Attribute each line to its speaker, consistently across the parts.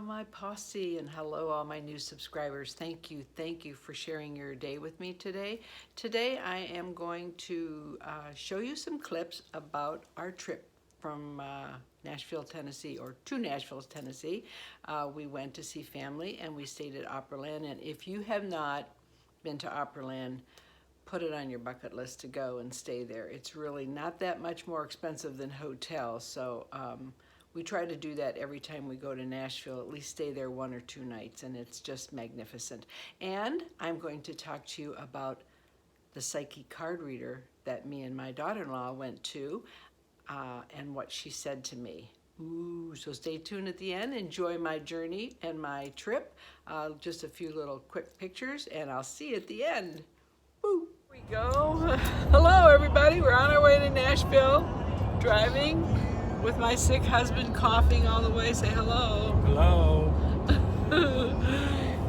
Speaker 1: my posse, and hello all my new subscribers. Thank you for sharing your day with me today. Today I am going to show you some clips about our trip from Nashville, Tennessee, or to Nashville, Tennessee. We went to see family and we stayed at Opryland, and if you have not been to Opryland, put it on your bucket list to go and stay there. It's really not that much more expensive than hotels, so we try to do that every time we go to Nashville, at least stay there 1 or 2 nights, and it's just magnificent. And I'm going to talk to you about the Psyche card reader that me and my daughter-in-law went to, and what she said to me. Ooh, so stay tuned at the end. Enjoy my journey and my trip. Just a few little quick pictures, and I'll see you at the end. Woo! Here we go. Hello, everybody. We're on our way to Nashville, driving with my sick husband coughing all the way. Say hello.
Speaker 2: Hello.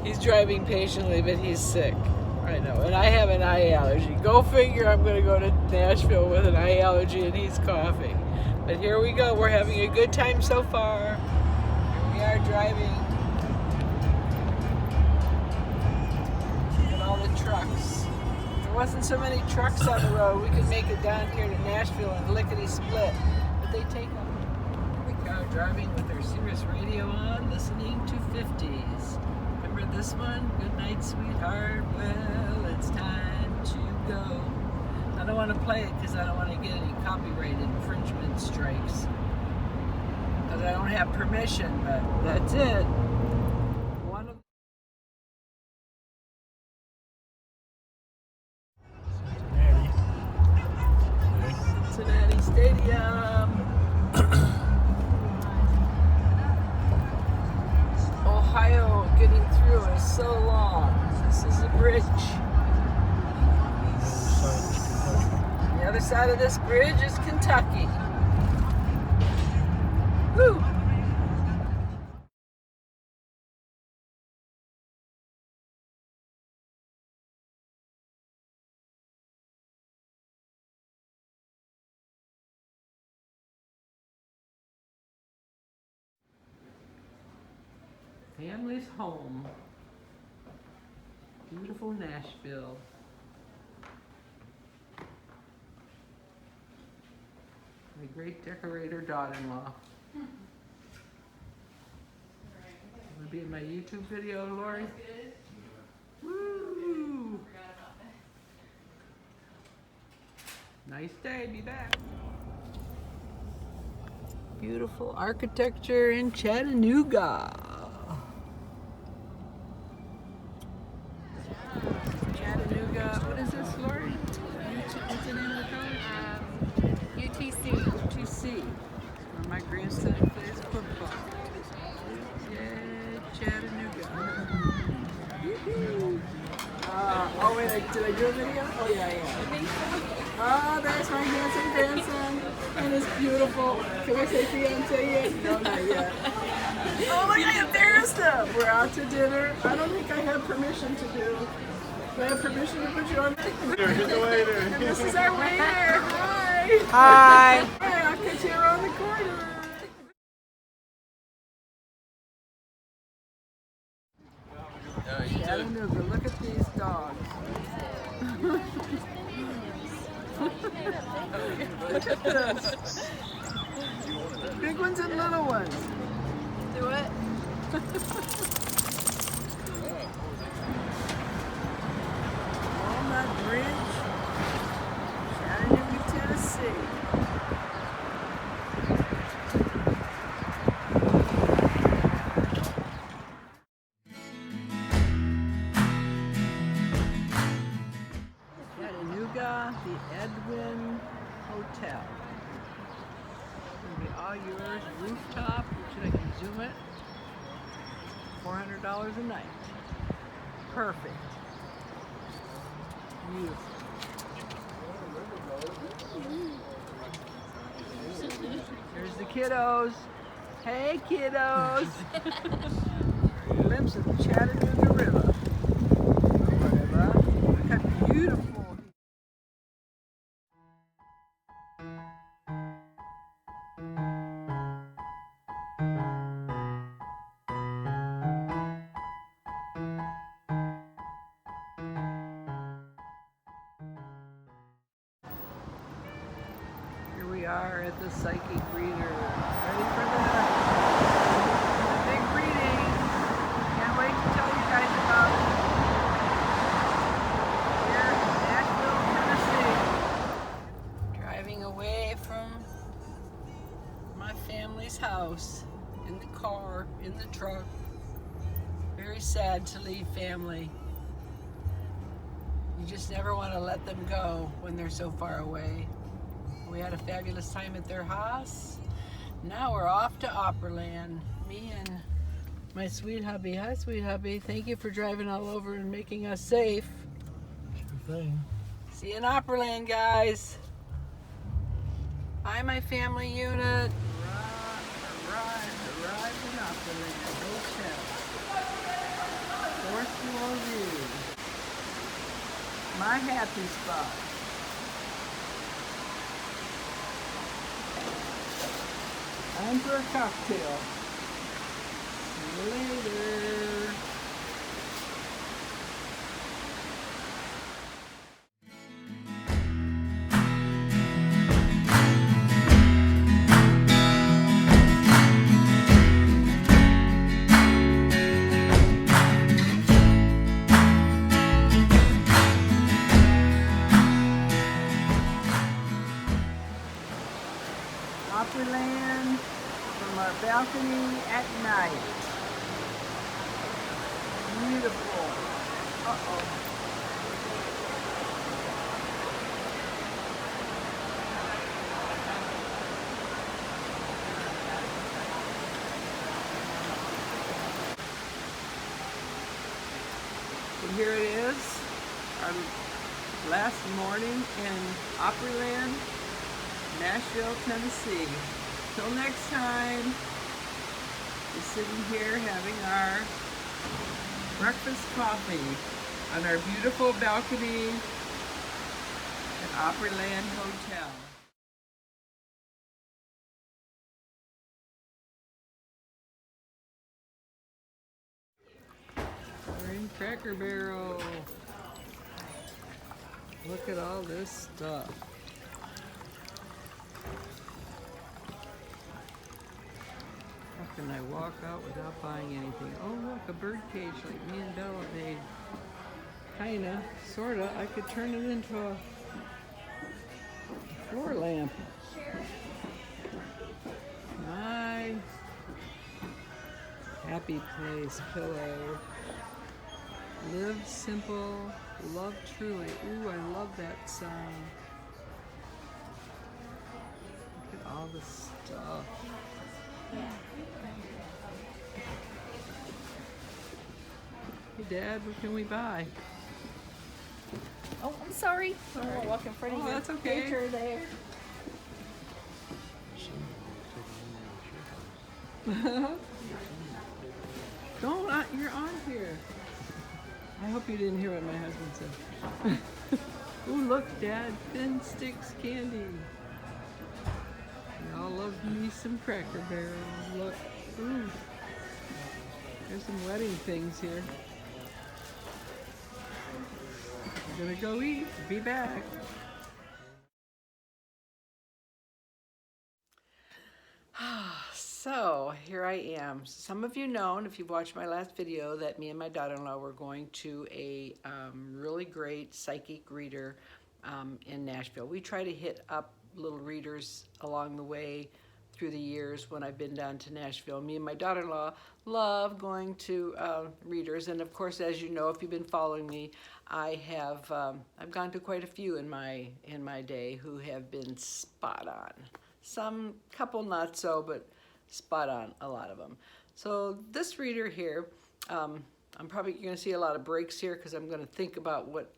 Speaker 1: He's driving patiently, but he's sick. I know, and I have an eye allergy. Go figure, I'm going to go to Nashville with an eye allergy and he's coughing. But here we go. We're having a good time so far. Here we are driving. Look at all the trucks. If there wasn't so many trucks on the road, we could make it down here to Nashville and lickety-split. But they take them. Here we go, driving with our Sirius radio on, listening to 50s. Remember this one? Good night, sweetheart. Well, it's time to go. I don't want to play it because I don't want to get any copyright infringement strikes. Because I don't have permission, but that's it. One of Cincinnati Stadium. Ohio getting through is so long. This is a bridge. The other side of this bridge is Kentucky. Woo! Family's home. Beautiful Nashville. My great decorator daughter-in-law. Will be in my YouTube video, Lori. Woo! Nice day, be back. Beautiful architecture in Chattanooga. Chattanooga, what is this, Lori? What's the name of the college? UTC. Where my grandson plays football. Yay, Chattanooga. Oh wait, did I do a video? Oh yeah. I think so. Oh, there's my handsome grandson and his beautiful, can I say fiance yet? No, not yet. Oh look, I embarrassed him. We're out to dinner. I don't think I have permission to do. Do I have permission to put you on?
Speaker 2: Here's the waiter.
Speaker 1: And this is our waiter. Hi.
Speaker 2: Hi.
Speaker 1: Hi, I'll catch you around the corner. Chattanooga, look at these dogs. Look at this. Big ones and little ones. Do it. Walnut Bridge, Chattanooga, Tennessee. The Edwin Hotel. It's going to be all yours. Rooftop, should I can zoom it? $400 a night. Perfect. Beautiful. Here's the kiddos. Hey kiddos. Glimpse of the Chattanooga River. Look how beautiful. the psychic reader. Ready for the big reading. Can't wait to tell you guys about it. Here in Nashville, Tennessee. Driving away from my family's house, in the car, in the truck. Very sad to leave family. You just never want to let them go when they're so far away. We had a fabulous time at their house. Now we're off to Opperland. Me and my sweet hubby. Hi, sweet hubby. Thank you for driving all over and making us safe.
Speaker 2: Sure thing.
Speaker 1: See you in Opperland, guys. Hi, my family unit. Arrived in Opperland Hotel. Fourth floor view. My happy spot. Time for a cocktail. See you later. Opperland from our balcony at night. Beautiful. Uh-oh. And here it is, our last morning in Opperland, Nashville, Tennessee. Till next time, we're sitting here having our breakfast coffee on our beautiful balcony at Opperland Hotel. We're in Cracker Barrel. Look at all this stuff. How can I walk out without buying anything? Oh look, a bird cage like me and Bella made. Kinda, sorta. I could turn it into a floor lamp. My happy place pillow. Live simple, love truly. Ooh, I love that sound. Look at all the stuff. Hey Dad, what can we buy?
Speaker 3: Oh, I'm sorry. I won't walk in front of
Speaker 1: Oh,
Speaker 3: you.
Speaker 1: that's okay.
Speaker 3: Picture there.
Speaker 1: Don't, you're on here. I hope you didn't hear what my husband said. Ooh, look, Dad, Thin Sticks candy. Y'all love me some Cracker Barrel. Look, ooh, there's some wedding things here. I'm gonna go eat. Be back. So here I am. Some of you know, and if you've watched my last video, that me and my daughter-in-law were going to a really great psychic reader in Nashville. We try to hit up little readers along the way through the years when I've been down to Nashville. Me and my daughter-in-law love going to readers, and of course, as you know, if you've been following me, I have I've gone to quite a few in my day who have been spot on. Some couple not so, but spot on, a lot of them. So this reader here, I'm probably going to see a lot of breaks here because I'm going to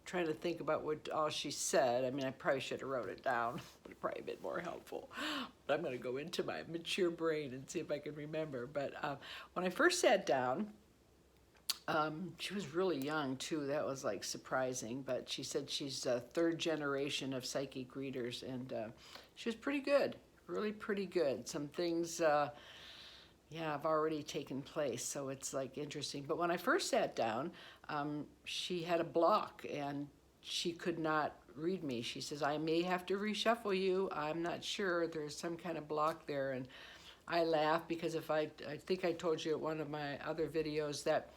Speaker 1: trying to think about what all she said. I mean, I probably should have wrote it down. Would have probably been more helpful. But I'm going to go into my mature brain and see if I can remember. But when I first sat down, she was really young too. That was like surprising. But she said she's a third generation of psychic readers, and she was pretty good. Really pretty good. Some things, have already taken place, so it's like interesting. But when I first sat down, she had a block, and she could not read me. She says, I may have to reshuffle you. I'm not sure. There's some kind of block there. And I laugh because I think I told you at one of my other videos that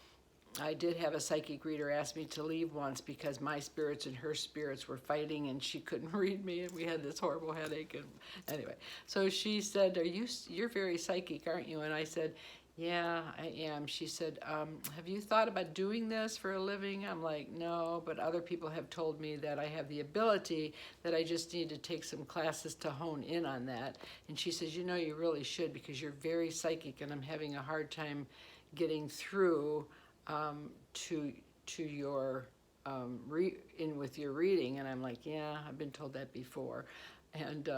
Speaker 1: I did have a psychic reader ask me to leave once because my spirits and her spirits were fighting and she couldn't read me and we had this horrible headache. And anyway, so she said, you're very psychic, aren't you? And I said, yeah, I am. She said, have you thought about doing this for a living? I'm like, no, but other people have told me that I have the ability, that I just need to take some classes to hone in on that. And she says, you know, you really should because you're very psychic and I'm having a hard time getting through to your with your reading. And I'm like, yeah, I've been told that before. And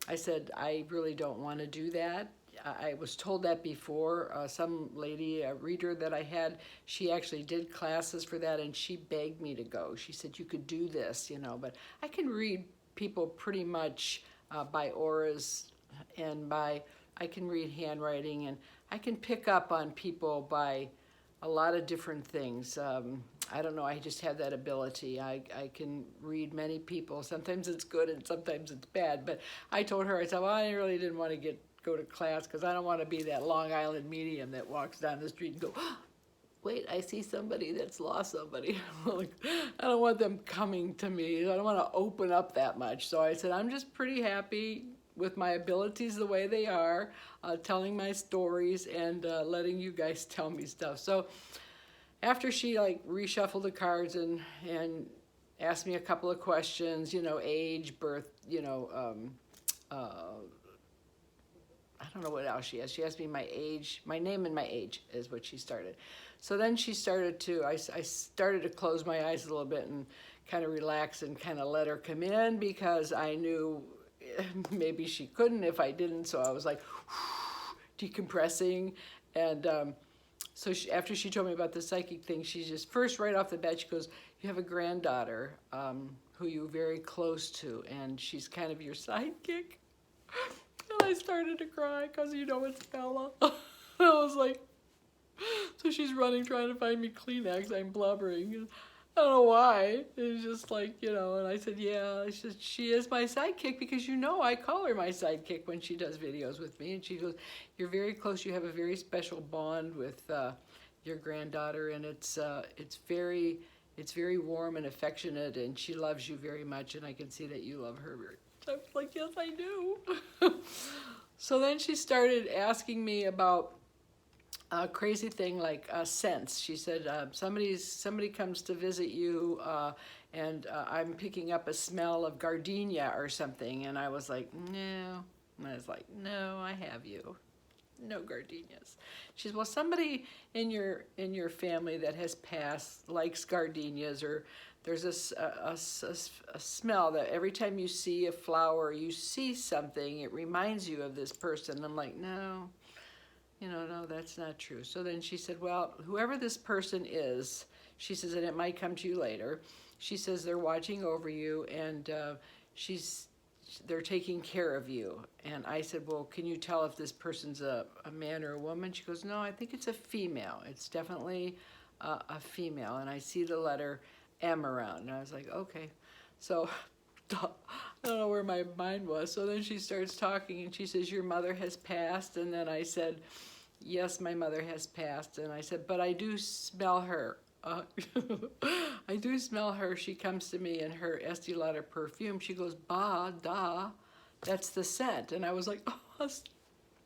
Speaker 1: I said, I really don't want to do that. I was told that before. Some lady, a reader that I had, she actually did classes for that and she begged me to go. She said, you could do this, you know, but I can read people pretty much by auras and I can read handwriting and I can pick up on people by a lot of different things. I don't know, I just have that ability. I can read many people. Sometimes it's good and sometimes it's bad, but I told her, I said, well, I really didn't want to go to class because I don't want to be that Long Island medium that walks down the street and go, oh, wait, I see somebody that's lost somebody. Like, I don't want them coming to me. I don't want to open up that much. So I said, I'm just pretty happy with my abilities the way they are, telling my stories and letting you guys tell me stuff. So after she like reshuffled the cards and asked me a couple of questions, you know, age, birth, you know, I don't know what else she asked. She asked me my age, my name and my age is what she started. So then she started to, I started to close my eyes a little bit and kind of relax and kind of let her come in because I knew maybe she couldn't if I didn't. So I was like decompressing. And so after she told me about the psychic thing, she just first right off the bat, she goes, you have a granddaughter who you're very close to and she's kind of your sidekick. And I started to cry because you know it's Paula. I was like, so she's running trying to find me Kleenex. I'm blubbering. I don't know why. It's just like, you know, and I said, yeah, she is my sidekick because you know I call her my sidekick when she does videos with me. And she goes, you're very close. You have a very special bond with your granddaughter and it's very warm and affectionate and she loves you very much and I can see that you love her very much. I was like, yes, I do. So then she started asking me about a crazy thing like scents. She said, somebody comes to visit you and I'm picking up a smell of gardenia or something. And I was like, no. And I was like, no, I have you. No gardenias. She said, well, somebody in your family that has passed likes gardenias, or there's a smell that every time you see a flower, you see something, it reminds you of this person. And I'm like, no, you know, no, that's not true. So then she said, well, whoever this person is, she says, and it might come to you later, she says they're watching over you and they're taking care of you. And I said, well, can you tell if this person's a man or a woman? She goes, no, I think it's a female. It's definitely a female. And I see the letter M around. And I was like, okay. So I don't know where my mind was. So then she starts talking and she says, your mother has passed. And then I said, yes, my mother has passed. And I said, but I do smell her. I do smell her. She comes to me in her Estee Lauder perfume. She goes, bah, da, that's the scent. And I was like, oh,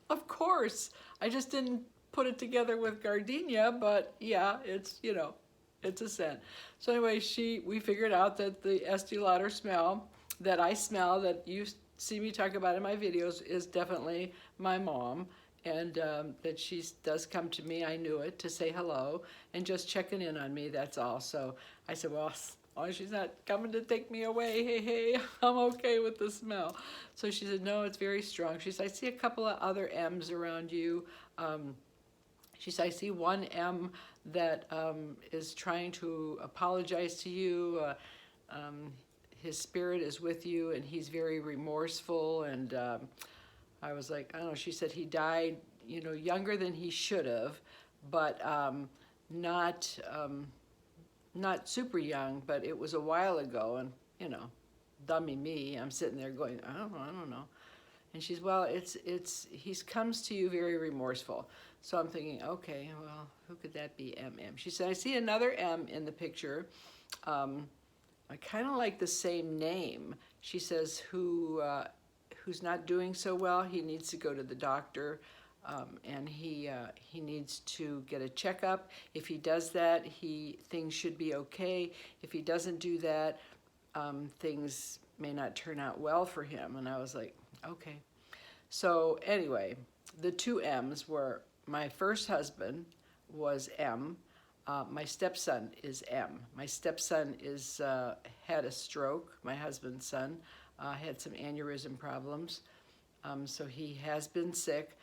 Speaker 1: of course. I just didn't put it together with gardenia, but yeah, it's, you know, it's a scent. So anyway, we figured out that the Estee Lauder smell that I smell, that you see me talk about in my videos, is definitely my mom. And that she does come to me, I knew it, to say hello and just checking in on me, that's all. So I said, well, as long as she's not coming to take me away, hey, I'm okay with the smell. So she said, no, it's very strong. She said, I see a couple of other M's around you. She said, I see one M that is trying to apologize to you. His spirit is with you and he's very remorseful. And I was like, I don't know, she said he died, you know, younger than he should have, but not not super young, but it was a while ago, and you know, dummy me, I'm sitting there going, I don't know. And she's, well, he comes to you very remorseful. So I'm thinking, okay, well, who could that be? MM. She said, I see another M in the picture. I kind of like the same name. She says, who's not doing so well. He needs to go to the doctor, and he needs to get a checkup. If he does that, things should be okay. If he doesn't do that, things may not turn out well for him. And I was like, okay. So anyway, the two M's were, my first husband was M. My stepson is M. My stepson had a stroke. My husband's son had some aneurysm problems. So he has been sick.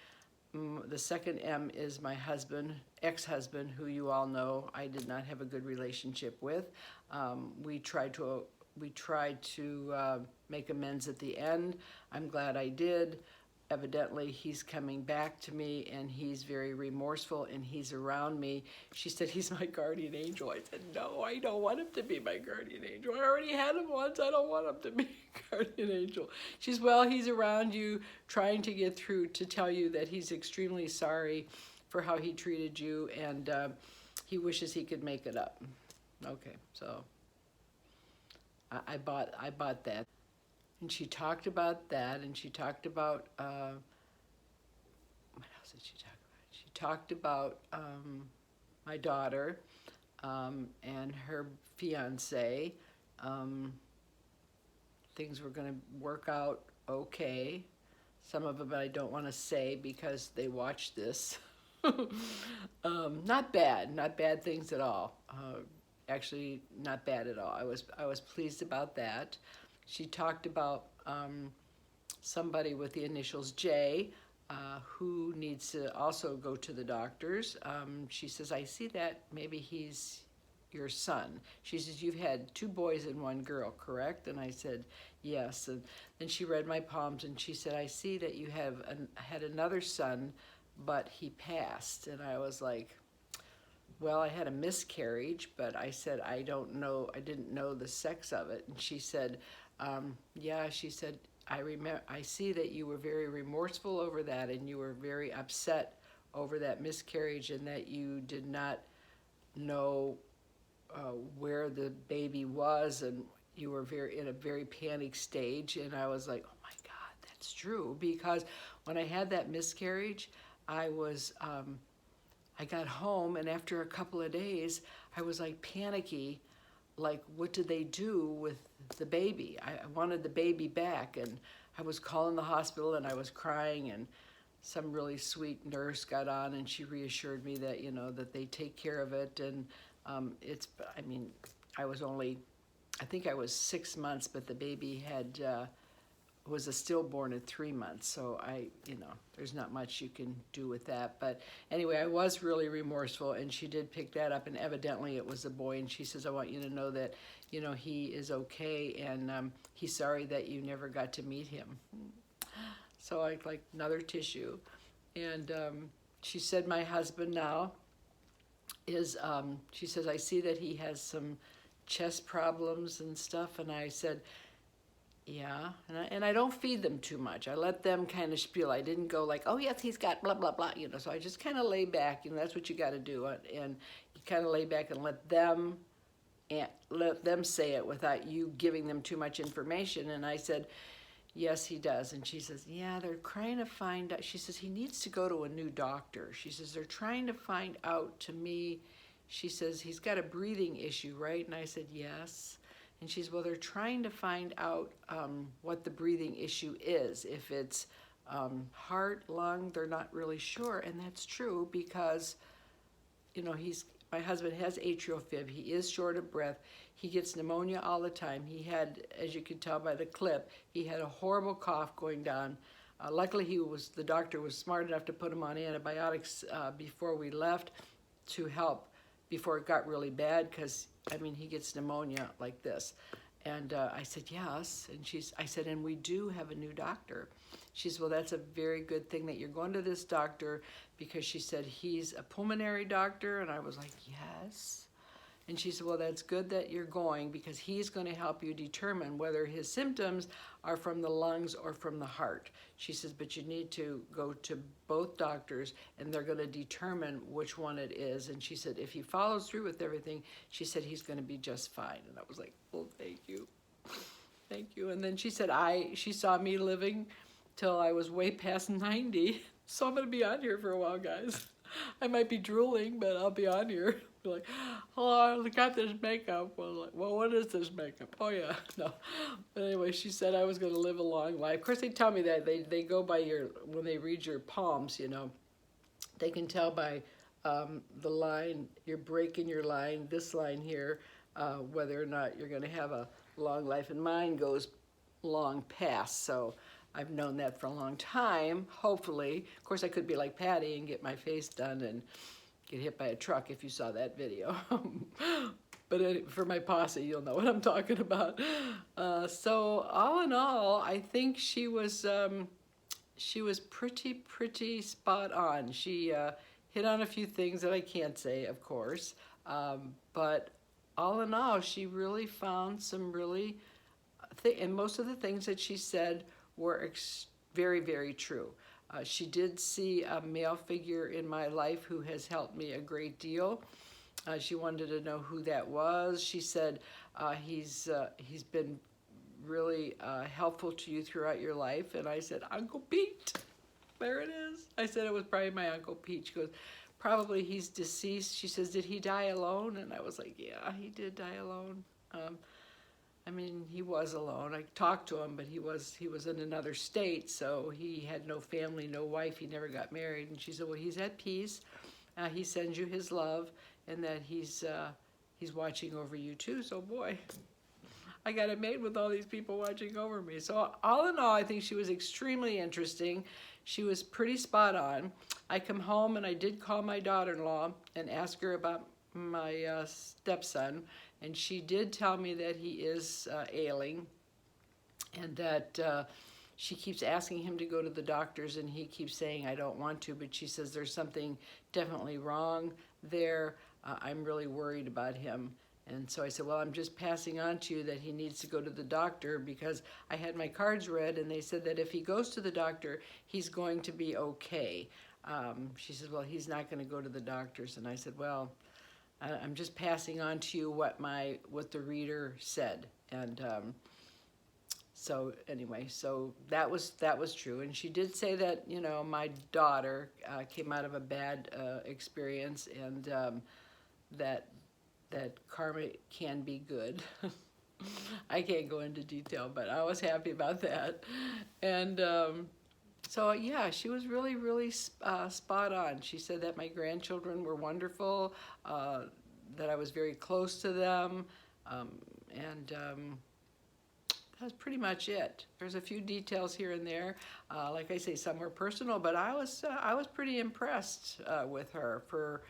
Speaker 1: The second M is my husband, ex-husband, who you all know I did not have a good relationship with. We tried to make amends at the end. I'm glad I did. Evidently, he's coming back to me, and he's very remorseful, and he's around me. She said, he's my guardian angel. I said, no, I don't want him to be my guardian angel. I already had him once. I don't want him to be a guardian angel. She's, well, he's around you, trying to get through to tell you that he's extremely sorry for how he treated you, and he wishes he could make it up. Okay, so I bought that. And she talked about that, and she talked about, what else did she talk about? She talked about my daughter and her fiance. Things were going to work out okay. Some of them I don't want to say because they watch this. Not bad things at all. Actually, not bad at all. I was pleased about that. She talked about somebody with the initials J who needs to also go to the doctors. She says, I see that maybe he's your son. She says, you've had 2 boys and 1 girl, correct? And I said, yes. And then she read my palms, and she said, I see that you have had another son, but he passed. And I was like, well, I had a miscarriage, but I said, I don't know, I didn't know the sex of it. And she said, yeah, she said, I see that you were very remorseful over that, and you were very upset over that miscarriage, and that you did not know where the baby was, and you were in a very panic stage. And I was like, oh my God, that's true, because when I had that miscarriage, I got home, and after a couple of days, I was like panicky, like, what did they do with the baby? I wanted the baby back, and I was calling the hospital, and I was crying, and some really sweet nurse got on, and she reassured me that, that they take care of it. And I think I was 6 months, but the baby was a stillborn at 3 months. So there's not much you can do with that. But anyway, I was really remorseful, and she did pick that up, and evidently it was a boy. And she says, I want you to know that, he is okay, and he's sorry that you never got to meet him. So I like another tissue. And she said, my husband now is, she says, I see that he has some chest problems and stuff. And I said, yeah, and I don't feed them too much. I let them kind of spiel. I didn't go like, oh yes, he's got blah, blah, blah, so I just kind of lay back, that's what you got to do. And you kind of lay back and let them say it without you giving them too much information. And I said, yes, he does. And she says, yeah, they're trying to find out. She says, he needs to go to a new doctor. She says, they're trying to find out to me. She says, he's got a breathing issue, right? And I said, yes. And she says, well, they're trying to find out what the breathing issue is. If it's heart, lung, they're not really sure. And that's true because, my husband has atrial fib. He is short of breath. He gets pneumonia all the time. He had, as you can tell by the clip, he had a horrible cough going down. Luckily, the doctor was smart enough to put him on antibiotics before we left to help before it got really bad, because he gets pneumonia like this. And I said, yes. And I said, and we do have a new doctor. She said, well, that's a very good thing that you're going to this doctor, because she said, he's a pulmonary doctor. And I was like, yes. And she said, well, that's good that you're going, because he's going to help you determine whether his symptoms are from the lungs or from the heart. She says, but you need to go to both doctors and they're going to determine which one it is. And she said, if he follows through with everything, she said, he's going to be just fine. And I was like, well, thank you. Thank you. And then she said, she saw me living till I was way past 90. So I'm going to be on here for a while, guys. I might be drooling, but I'll be on here. Be like, oh, I got this makeup. Well, what is this makeup? Oh, yeah. No. But anyway, she said I was going to live a long life. Of course, they tell me that. They go by when they read your palms, you know. They can tell by the line, you're breaking your line, this line here, whether or not you're going to have a long life. And mine goes long past, so I've known that for a long time, hopefully. Of course, I could be like Patty and get my face done and get hit by a truck if you saw that video. But for my posse, you'll know what I'm talking about. So all in all, I think she was pretty spot on. She hit on a few things that I can't say, of course. But all in all, she really found some really, and most of the things that she said were very, very true. She did see a male figure in my life who has helped me a great deal. She wanted to know who that was. She said he's been really helpful to you throughout your life. And I said, Uncle Pete. There it is. I said it was probably my Uncle Pete. She goes, probably he's deceased. She says, did he die alone? And I was like, yeah, he did die alone. I mean, he was alone. I talked to him, but he was in another state, so he had no family, no wife. He never got married. And she said, well, he's at peace. He sends you his love, and that he's watching over you too. So boy, I got it made with all these people watching over me. So all in all, I think she was extremely interesting. She was pretty spot on. I come home and I did call my daughter-in-law and ask her about my stepson. And she did tell me that he is ailing, and that she keeps asking him to go to the doctors, and he keeps saying, I don't want to, but she says there's something definitely wrong there. I'm really worried about him. And so I said, well, I'm just passing on to you that he needs to go to the doctor, because I had my cards read, and they said that if he goes to the doctor, he's going to be okay. She said, well, he's not going to go to the doctors. And I said, well, I'm just passing on to you what the reader said. And so anyway, so that was true. And she did say that, you know, my daughter came out of a bad experience, and that karma can be good. I can't go into detail, but I was happy about that. And so yeah, she was really, really spot on. She said that my grandchildren were wonderful, that I was very close to them, and that was pretty much it. There's a few details here and there. Like I say, some were personal, but I was pretty impressed with her for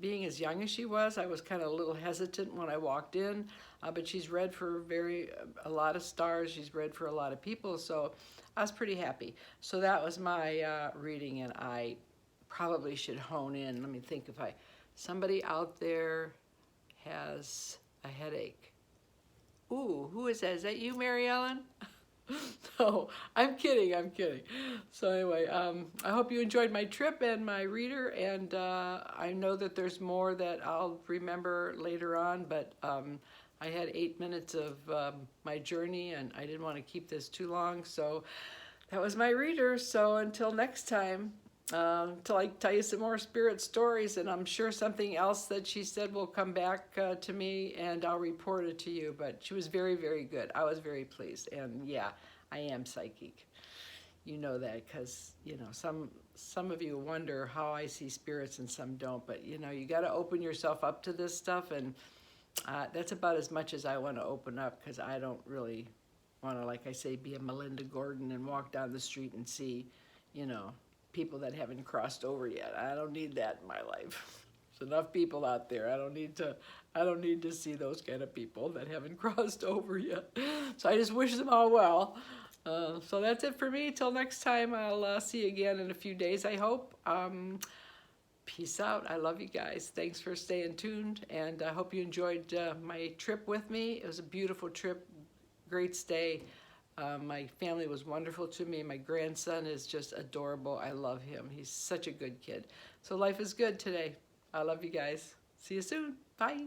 Speaker 1: being as young as she was. I was kind of a little hesitant when I walked in, but she's read for a lot of stars. She's read for a lot of people, so I was pretty happy. So that was my reading, and I probably should hone in. Let me think if somebody out there has a headache. Ooh, who is that? Is that you, Mary Ellen? No, I'm kidding. So anyway, I hope you enjoyed my trip and my reader, and I know that there's more that I'll remember later on, but I had 8 minutes of my journey, and I didn't want to keep this too long, so that was my reader. So until next time, till I tell you some more spirit stories, and I'm sure something else that she said will come back to me, and I'll report it to you. But she was very, very good. I was very pleased, and yeah, I am psychic. You know that, because you know some of you wonder how I see spirits and some don't. But you know, you got to open yourself up to this stuff, and that's about as much as I want to open up, because I don't really want to, like I say, be a Melinda Gordon and walk down the street and see, you know, people that haven't crossed over yet. I don't need that in my life. There's enough people out there. I don't need to see those kind of people that haven't crossed over yet. So I just wish them all well. So that's it for me. Till next time, I'll see you again in a few days, I hope. Peace out. I love you guys. Thanks for staying tuned, and I hope you enjoyed my trip with me. It was a beautiful trip, great stay. My family was wonderful to me. My grandson is just adorable. I love him. He's such a good kid. So life is good today. I love you guys. See you soon. Bye.